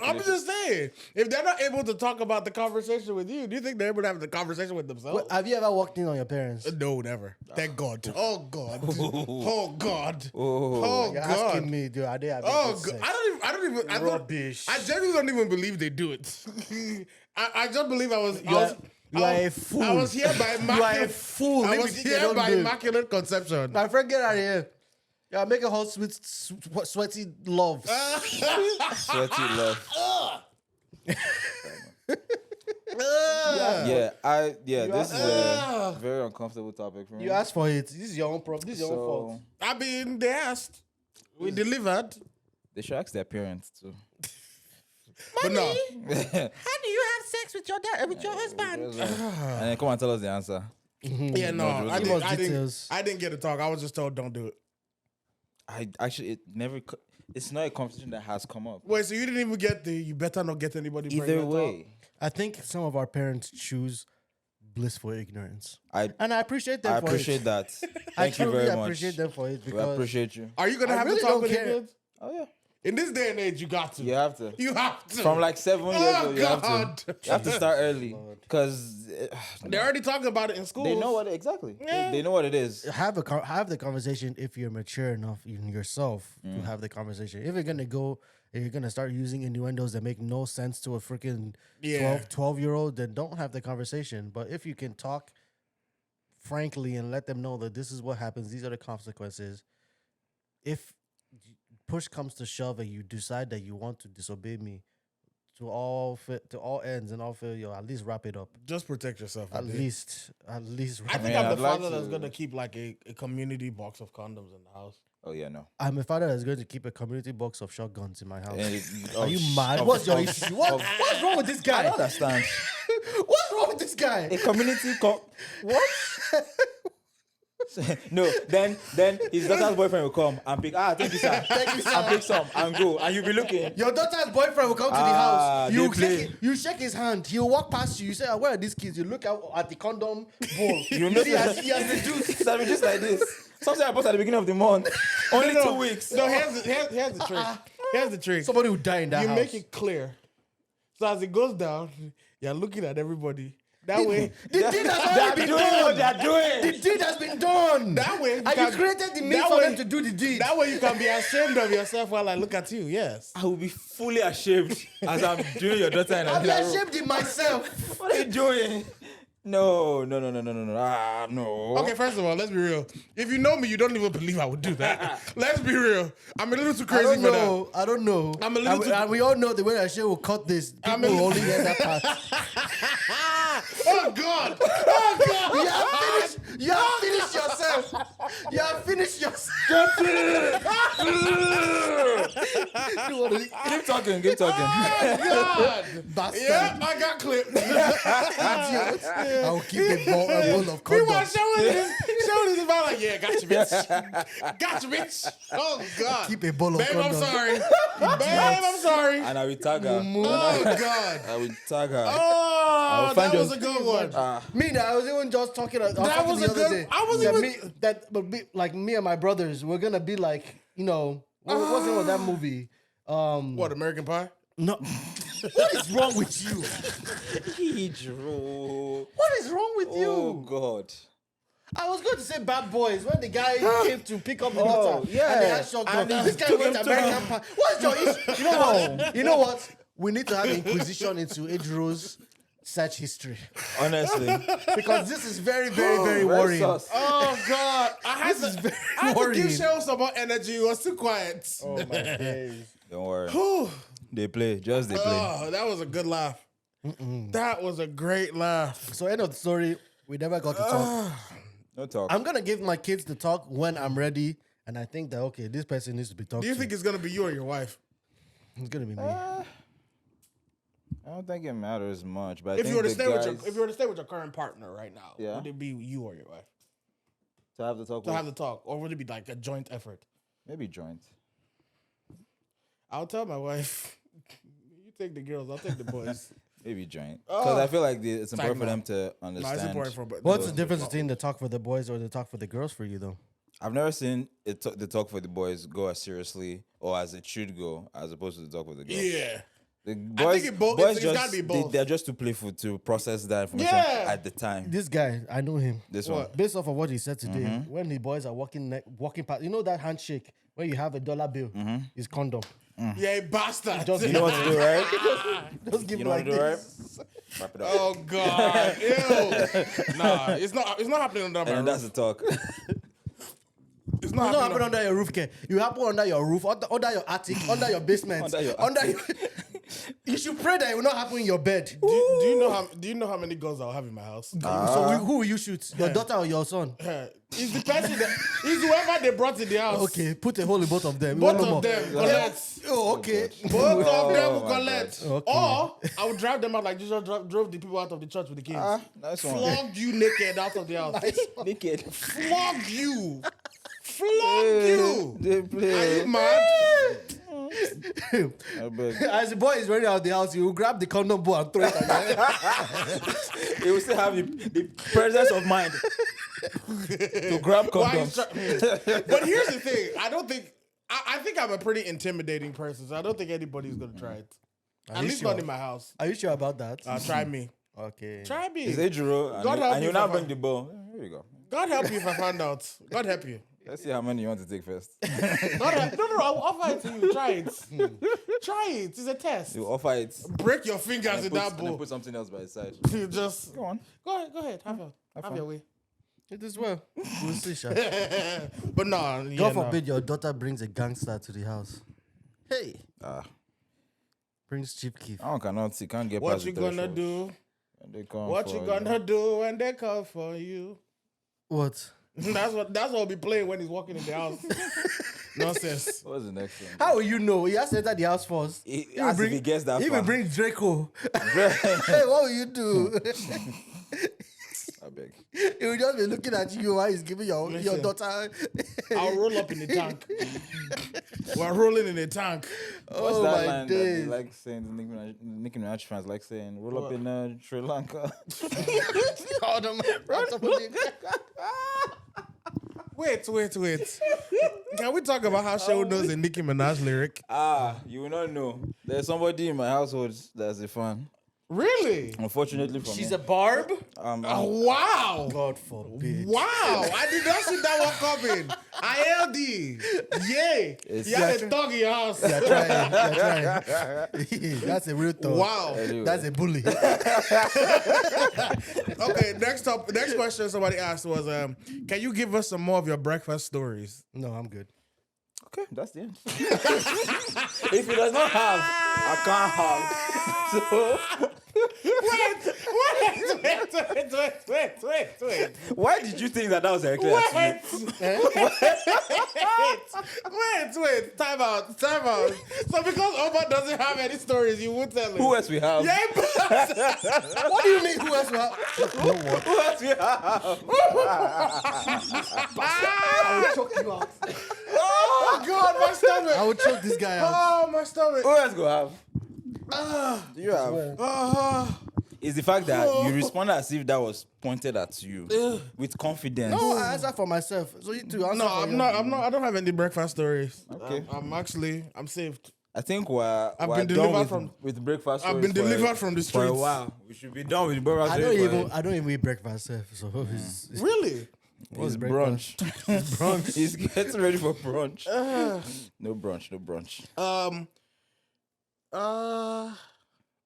I'm just saying, if they're not able to talk about the conversation with you, do you think they're able to have the conversation with themselves? Have you ever walked in on your parents? No, never. Thank God. Oh God. Oh God. Oh, Oh You're God. asking me, dude, are they having Oh good God. sex? I don't even. Rubbish. I genuinely don't even believe they do it. I just believe I was. You are a fool. I was here by immaculate. You are a fool. I Maybe was they here don't by do it. immaculate conception. My friend, get out of here. Yeah, make a whole sweaty love. sweaty love. This is a very uncomfortable topic for me. You asked for it. This is your own problem. This is your own fault. I mean, they asked. We delivered. They should ask their parents too. But no. How do you have sex with your dad, with your husband? And then come and tell us the answer. Yeah, no. I Give us didn't, details. I didn't get to talk. I was just told don't do it. It's not a conversation that has come up. Wait, so you didn't even get you better not get anybody Either pregnant way, I think some of our parents choose blissful ignorance. I And I appreciate them for appreciate it. that. I Thank you truly very much. appreciate them for it We because appreciate you. Are you gonna I have really to talk don't with your care. kids? Oh yeah, In this day and age, you got to. you have to. You have to. From like 7 years Oh old, you have God. to. You have to start early because They're already talking about it in school. they know what exactly. Yeah. They know what it is. have the conversation if you're mature enough in yourself to have the conversation. If you're gonna start using innuendos that make no sense to a freaking Yeah. 12-year-old, then don't have the conversation. But if you can talk frankly and let them know that this is what happens, these are the consequences. If push comes to shove and you decide that you want to disobey me to all ends and all failure, at least wrap it up. Just protect yourself. At dude. least I wrap think mean, I'm the I'd like father that's to- gonna keep like a community box of condoms in the house. Oh yeah, no. I'm a father that's going to keep a community box of shotguns in my house. And Are you mad? What's your issue? What's wrong with this I guy? don't understand. What's wrong with this guy? A community what? No, then his daughter's boyfriend will come and pick. Thank you, sir. Thank you, sir. And pick some and go, and you'll be looking. Your daughter's boyfriend will come to the house. they play. You shake his hand. He'll walk past you. You say, "Where are these kids?" You look out at the condom bowl. You know see, he has the juice. It's just like this. Something I bought at the beginning of the month. Only No, 2 weeks. No, here's the trick. Here's the trick. Somebody will die in that You house. make it clear. So as it goes down, you're looking at everybody. That way, The deed has They're already been doing what done. they're doing. The deed has been done. that way, And you created the means that for way- them to do the deed. That way you can be ashamed of yourself while I look at you. Yes. I will be fully ashamed as I'm doing your daughter in I'll a be room. ashamed in myself. What are you doing? No. No. Okay, first of all, let's be real. If you know me, you don't even believe I would do that. Let's be real. I'm a little too I crazy don't for that. know. I don't know. I'm a little and, too- and we all know the way that shit will cut this. I'm People a- will only hear that part. Oh God! Oh God! You have finished yourself. You have finished yourself. Keep talking. God! Bastard. Yep, I got clipped. Idiot. I will keep a bowl of Meanwhile, condoms. showing this about like, yeah, got you, bitch. Got you, bitch. Oh God! Keep a bowl of Babe, I'm condoms. sorry. Babe, I'm sorry. And I will tag her. Oh God! I will tag her. Oh, I'll find that was your- a good one. Me, I was even just talking. I was talking was the a other good- day. I was that even- me, that but me, like me and my brothers, we're gonna be like, what's the name of that movie? What, American Pie? No. What is wrong with you? Pedro. What is wrong with Oh you? God. I was going to say Bad Boys when the guy came to pick up the Oh, daughter. yeah. And they had shotgun. And he This guy took went him to American Pie. What's your issue? You know what? You know what? We need to have inquisition into Edro's search history. Honestly. Because this is very, very, very worrying. sus. Oh God! I had This is to, very I had to worrying. give Cheryl some more energy. It was too quiet. Oh my days. Don't worry. Whew. They play. Just they play. Oh, that was a good laugh. That was a great laugh. So end of the story, we never got to talk. No talk. I'm gonna give my kids the talk when I'm ready, and I think that okay, this person needs to be talked Do you to. think it's gonna be you or your wife? It's gonna be me? I don't think it matters much. But I If think you were to the stay with guys, if you were to stay with your current partner right now, Yeah. would it be you or your wife to have the talk, to with, have the talk, or would it be like a joint effort? maybe joint. I'll tell my wife, you take the girls, I'll take the boys. Maybe joint. Because I feel like it's important for no. them to No, understand. it's important for. What's the difference between the talk for the boys or the talk for the girls for you though? I've never seen the talk for the boys go as seriously or as it should go, as opposed to the talk for the girls. Yeah. The I boys, think boys it's just gotta be both. they're just too playful to process that information Yeah. at the time. This guy, I know him. This What? one. Based off of what he said today, when the boys are walking past, you know that handshake where you have $1 bill is condom. Yeah, you bastard. Just You know what to do, right? Just give You him know what like to do, right? this. Wrap it up. Oh God. Ew. Nah, it's not happening under my And then that's roof. the talk. It's It's not not happening happen under your roof, Ke. You happen under your roof, under your attic, under your basement, Under your under your. You should pray that it will not happen in your bed. Do you know how many guns I'll have in my house? Who will you shoot? Your daughter or your son? It's the person that it's whoever they brought in the house. Okay, put a hole in both of them. You Both want no of more? them collect. Oh, okay. Both of them will my collect. God. Okay. Or I would drive them out like Jesus drove the people out of the church with the kids. Nice one. Flog you naked out of the house. Naked. Flog you. Flog you. They Are play. you mad? I beg. As the boy is running out of the house, you will grab the condom ball and throw it again. They will still have the presence of mind to grab Why you condoms. But here's the thing. I think I'm a pretty intimidating person, so I don't think anybody's gonna try it. At you least sure? not in my house. Are you sure about that? Try me. Okay. Try me. It's Ejiro, God help and you you now if I- bring the ball. Here you go. God help you if I find out. God help you. Let's see how many you want to take first. God help. No, I'll offer it to you. Try it. Try it. It's a test. You offer it. Break your fingers And in put, that and then bowl. put something else by the side. You just Go on. go ahead. Have your way. It is well. We'll see, Sha. But no, yeah, God no. forbid your daughter brings a gangster to the house. Hey, Ah, brings Chief Keef. I cannot see. Can't get What past you the gonna threshold. do? When they come What for you gonna do when they come for you? What? That's what we'll be playing when he's walking in the house. Nonsense. What's the next one? How will you know? He has to enter the house first. As if he gets that He far. will bring Draco. Hey, what will you do? I beg. He will just be looking at you while he's giving your Listen. daughter. I'll roll up in the tank. We're rolling in the tank. What's Oh that my line days. that they like saying, the Nicki Minaj fans like saying, roll up in Sri Lanka? Oh, no, man. Wait. Can we talk about how Shehu knows a Nicki Minaj lyric? You will not know. There's somebody in my household that's a fan. Really? Unfortunately for She's me. a barb? Oh, wow. God forbid. Wow. I did not see that one coming. ILD. Yay. You had a dog in your house. You're trying. That's a real thought. Wow. Anyway. That's a bully. Okay, next question somebody asked was, can you give us some more of your breakfast stories? No, I'm good. Okay, that's the end. If he does not have, I can't have. So, Wait. why did you think that was directly at you? Wait. Time out. So because Omar doesn't have any stories, you won't tell him. Who else we have? Yeah, What do you mean? Who else? Who else we have? I will choke you out. oh God, my stomach. I will choke this guy out. Oh, my stomach. Who else go have? Do you have? It's the fact that you responded as if that was pointed at you with confidence. No, I answer for myself. So you too. Answer No, for I'm you. not. I don't have any breakfast stories. Okay. I'm saved. I think I've we're been done delivered with breakfast. I've been stories delivered from the for a streets. while. We should be done with breakfast. I don't stories for even eat breakfast. So it's Really? It's breakfast? brunch. He's getting ready for brunch. No brunch.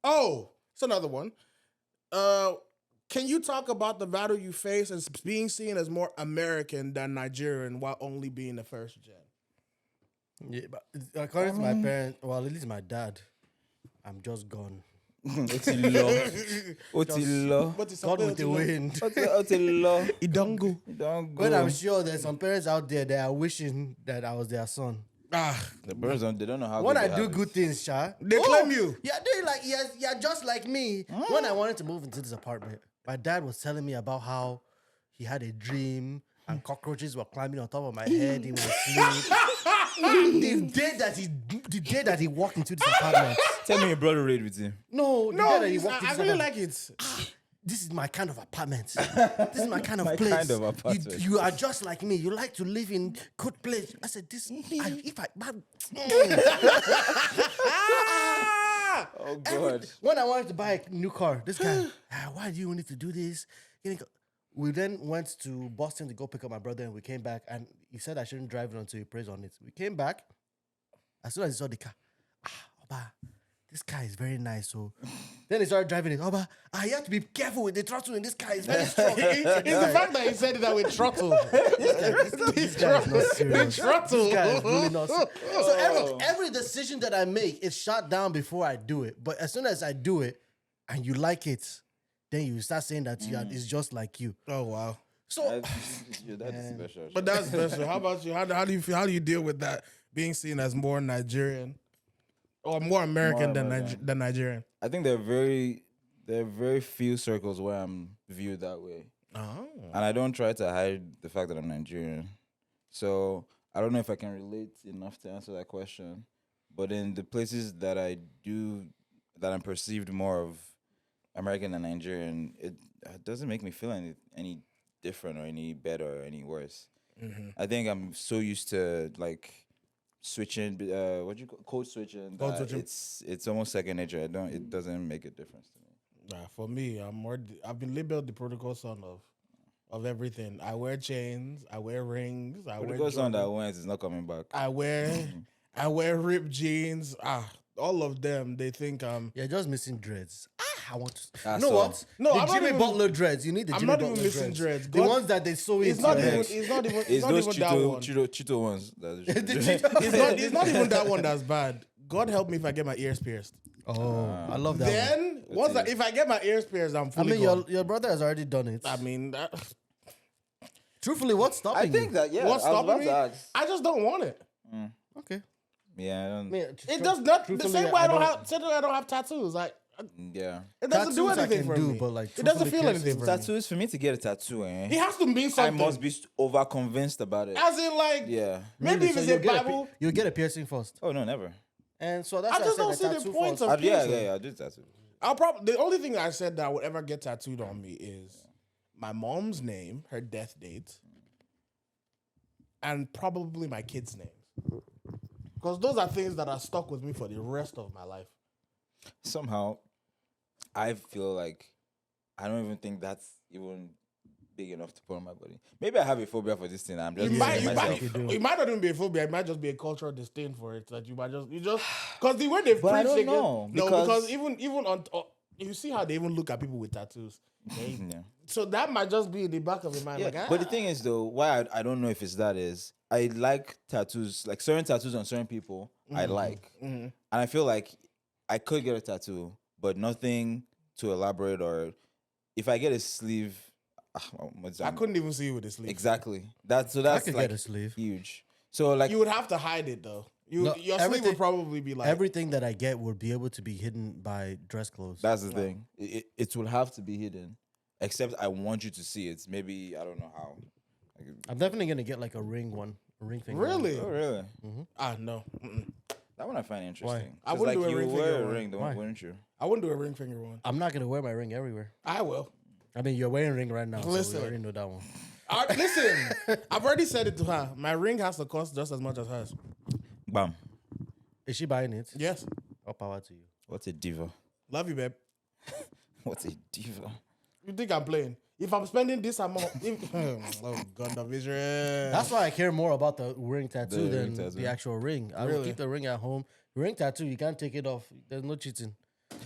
Oh, it's another one. Can you talk about the battle you face as being seen as more American than Nigerian while only being the first gen? Yeah, but according to my parents, well, at least my dad, I'm just gone. Otilo. But it's God with the wind. Otilo. Idongo. Don't go. But I'm sure there's some parents out there that are wishing that I was their son. The birds they don't know how. When good I they do have it. good things, Sha, They claim you. You're doing like you're just like me. When I wanted to move into this apartment, my dad was telling me about how he had a dream and cockroaches were climbing on top of my head in my sleep. the day that he walked into this apartment. Tell me your brother raid with him. No, the day No, that he I walked into this really apartment. like it. this is my kind of apartment. This is my kind of My place. kind of apartment. You are just like me. You like to live in good place. I said, Oh God. when I wanted to buy a new car, this guy, why do you need to do this? We then went to Boston to go pick up my brother, and we came back, and he said I shouldn't drive it until he prays on it. We came back. As soon as he saw the car, Oba, this car is very nice. So then he started driving it. Oba, you have to be careful with the throttle in this car. It's very strong. It's the fact that he said that with throttle. This guy is not serious. Throttle. This guy is really not serious. So every decision that I make is shot down before I do it. But as soon as I do it and you like it, then you start saying that it's just like you. Oh wow. So Your dad is special. But that's special. How about you? How do you feel? How do you deal with that being seen as more Nigerian or more American than Nigerian? I think there are very few circles where I'm viewed that way. Oh. And I don't try to hide the fact that I'm Nigerian. So I don't know if I can relate enough to answer that question. But in the places that I'm perceived more of American than Nigerian, it doesn't make me feel any different or any better or any worse. Mm-hmm. I think I'm so used to like switching, code switching. Code that switching. It's almost second nature. It doesn't make a difference to me. Nah, for me, I've been labeled the protocol son of everything. I wear chains, I wear rings, I But wear it goes on Jordan, that once it's not coming back. I wear ripped jeans. All of them, they think you're just missing dreads. I want to. That's You know all. what? No, the I'm not Jimmy even- Butler dreads. You need the I'm Jimmy not Butler even missing dreads. The God- ones that they sew it's into not your even head. it's not even It's those that one. Cheeto ones. It's not even that one that's bad. God help me if I get my ears pierced. Oh, I love that one. Then if I get my ears pierced, I'm I fully mean, gone. your brother has already done it. I mean, Truthfully, what's stopping I think you? that, yeah. what's I was stopping about me? to ask. I just don't want it. Okay. Yeah, I don't. I mean, It does not. The truthfully, same way I don't have tattoos. Like Yeah. it doesn't do Tattoos I anything can for do, me. but, like, it doesn't truthfully, feel anything for me. Tattoos, for me to get a tattoo, It has to mean I something. must be over convinced about it. As in, like, Yeah. maybe if So it's you'll a get Bible. you'll get a piercing first, Oh no, never. and so that's I why just said don't see the tattoo points first. of Yeah, piercing. I'll do tattoo. The only thing I said that I would ever get tattooed on me is my mom's name, her death date, and probably my kids' names. Because those are things that are stuck with me for the rest of my life. Somehow, I feel like I don't even think that's even big enough to put on my body. Maybe I have a phobia for this thing. I'm just It might myself. it might not even be a phobia. It might just be a cultural disdain for it. That you just because the way they But I preach don't it, know, because because- even on you see how they even look at people with tattoos. Okay? Yeah. So that might just be in the back of your mind. Yeah, Like, but the thing is, though, why I don't know if it's that is I like tattoos, like certain tattoos on certain people. I like, and I feel like I could get a tattoo, but nothing to elaborate. Or if I get a sleeve, I couldn't even see you with the sleeve. exactly. That's I like could get a sleeve. huge. So like You would have to hide it though. No, Your sleeve everything- would probably be like Everything that I get would be able to be hidden by dress clothes. that's the thing. It will have to be hidden, except I want you to see it. Maybe I don't know how. I'm definitely gonna get like a ring finger. Really? Oh really? No. Mm-mm. That one I find interesting. I 'Cause, wouldn't like do a you ring wear finger a one. ring, Why? wouldn't you? I wouldn't do a ring finger one. I'm not gonna wear my ring everywhere. I will. I mean, you're wearing a ring right now, so Listen. we already know that one. Listen, I've already said it to her. My ring has to cost just as much as hers. Bam. Is she buying it? Yes. All power to you. What's a diva? Love you, babe. What's a diva? You think I'm playing? If I'm spending this amount, oh God of Israel. That's why I care more about the ring tattoo The than ring tattoo. the actual ring. I will Really? keep the ring at home. Ring tattoo, you can't take it off. There's no cheating.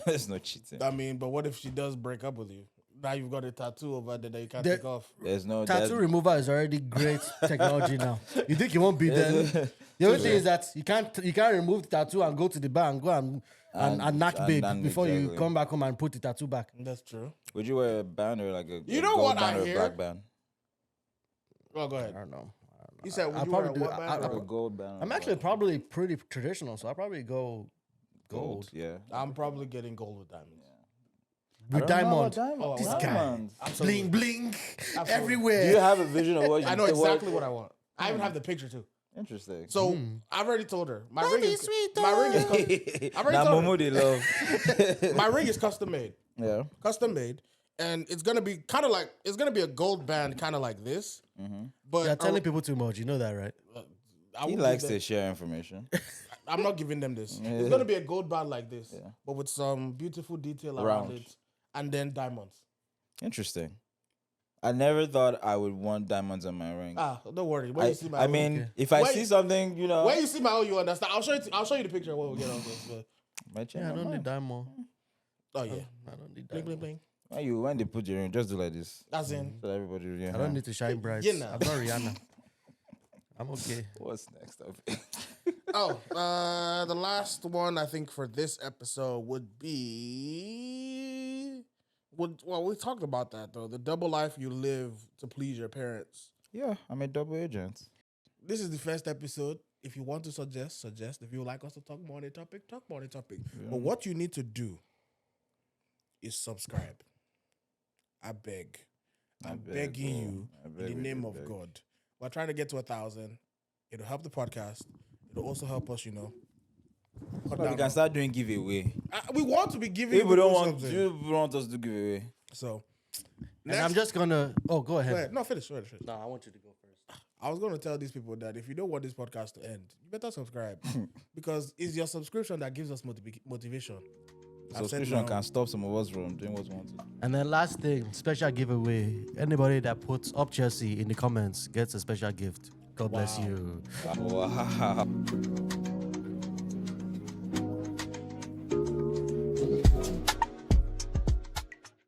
There's no cheating. I mean, but what if she does break up with you? Now you've got a tattoo over there that you can't There- take off. There's no Tattoo remover is already great technology now. You think it won't be then? The only thing is that you can't remove the tattoo and go to the bar and go and knock babe before you exactly. come back home and put the tattoo back. That's true. Would you wear a band or like a You a know gold what band I or a hear? black band? Well, go I ahead. don't know. You said would I'll you wear a probably do- what band I- or Like a what? gold band. or I'm a actually black- probably pretty traditional, so I'll probably go gold. Yeah. I'm probably getting gold with diamonds. With diamond. This guy. Bling bling everywhere. Do you have a vision of what you I know exactly what I want. I even have the picture too. Interesting. So I've already told her my ring be is sweet, my ring is I've already Now told Momo they love. her, my ring is custom made. Yeah. Custom made. and it's gonna be kind of like a gold band, kind of like this. But You're telling people too much. You know that, right? I He won't likes give to them- share information. I'm not giving them this. It's gonna be a gold band like this, but with some beautiful detail around Round. it, and then diamonds. Interesting. I never thought I would want diamonds on my ring. Don't worry. When you see my I own- mean, if I When see you- something, you know, when you see my own, you understand. I'll show you the picture when we get on this. But, my chain Yeah, I on don't mine. need diamond. oh yeah, I don't need bling bling diamond. bling. When they put your ring, just do like this. As in, So everybody, yeah. I don't need to shine bright. Yeah, nah. I'm not Rihanna. I'm okay. What's next up? the last one I think for this episode would be, we talked about that though. The double life you live to please your parents. Yeah, I'm a double agent. This is the first episode. If you want to suggest. If you would like us to talk more on a topic, talk more on a topic. But what you need to do is subscribe. I beg. I'm begging you in the name of God. We're trying to get to 1,000. It'll help the podcast. It'll also help us, cut But down we can on- start doing giveaway. we want to be giving People don't want something. you want us to give away. So, And I'm just gonna. Oh, go ahead. Go ahead. No, finish. No, I want you to go first. I was going to tell these people that if you don't want this podcast to end, you better subscribe because it's your subscription that gives us motivation. I've said Subscription now. can stop some of us from doing what we want to. And then last thing, special giveaway. Anybody that puts up Chelsea in the comments gets a special gift. God bless you. Wow.